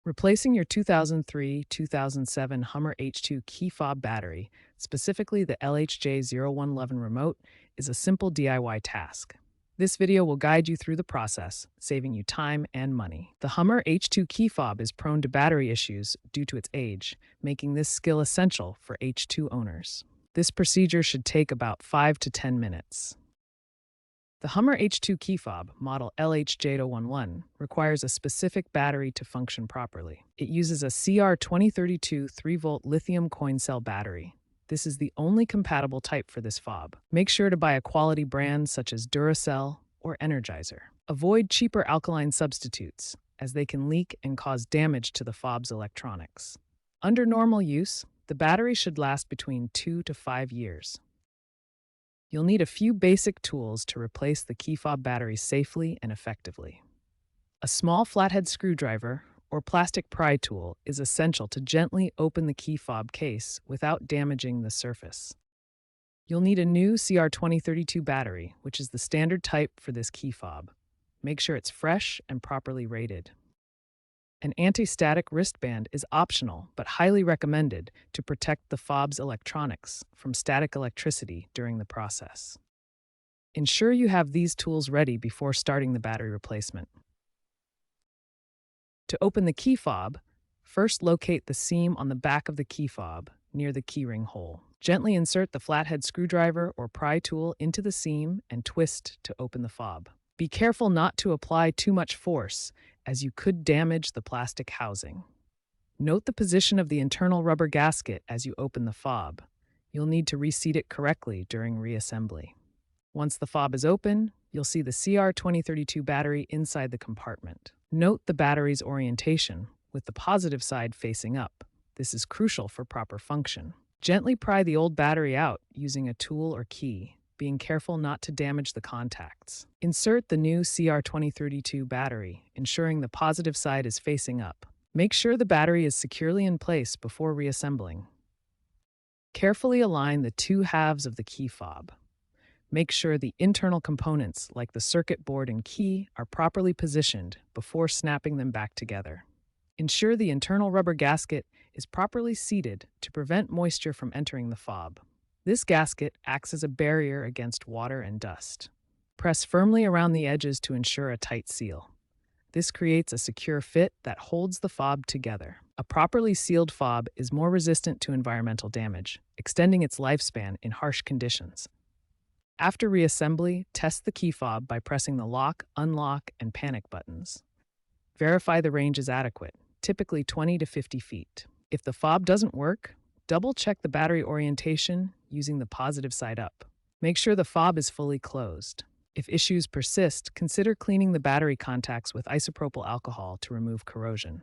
Replacing your 2003-2007 Hummer H2 key fob battery, specifically the LHJ011 remote, is a simple DIY task. This video will guide you through the process, saving you time and money. The Hummer H2 key fob is prone to battery issues due to its age, making this skill essential for H2 owners. This procedure should take about 5 to 10 minutes. The Hummer H2 key fob, model LHJ011, requires a specific battery to function properly. It uses a CR2032 3-volt lithium coin cell battery. This is the only compatible type for this fob. Make sure to buy a quality brand such as Duracell or Energizer. Avoid cheaper alkaline substitutes, as they can leak and cause damage to the fob's electronics. Under normal use, the battery should last between 2 to 5 years. You'll need a few basic tools to replace the key fob battery safely and effectively. A small flathead screwdriver or plastic pry tool is essential to gently open the key fob case without damaging the surface. You'll need a new CR2032 battery, which is the standard type for this key fob. Make sure it's fresh and properly rated. An anti-static wristband is optional but highly recommended to protect the fob's electronics from static electricity during the process. Ensure you have these tools ready before starting the battery replacement. To open the key fob, first locate the seam on the back of the key fob near the keyring hole. Gently insert the flathead screwdriver or pry tool into the seam and twist to open the fob. Be careful not to apply too much force, as you could damage the plastic housing. Note the position of the internal rubber gasket as you open the fob. You'll need to reseat it correctly during reassembly. Once the fob is open, you'll see the CR2032 battery inside the compartment. Note the battery's orientation, with the positive side facing up. This is crucial for proper function. Gently pry the old battery out using a tool or key, being careful not to damage the contacts. Insert the new CR2032 battery, ensuring the positive side is facing up. Make sure the battery is securely in place before reassembling. Carefully align the two halves of the key fob. Make sure the internal components, like the circuit board and key, are properly positioned before snapping them back together. Ensure the internal rubber gasket is properly seated to prevent moisture from entering the fob. This gasket acts as a barrier against water and dust. Press firmly around the edges to ensure a tight seal. This creates a secure fit that holds the fob together. A properly sealed fob is more resistant to environmental damage, extending its lifespan in harsh conditions. After reassembly, test the key fob by pressing the lock, unlock, and panic buttons. Verify the range is adequate, typically 20 to 50 feet. If the fob doesn't work, double-check the battery orientation using the positive side up. Make sure the fob is fully closed. If issues persist, consider cleaning the battery contacts with isopropyl alcohol to remove corrosion.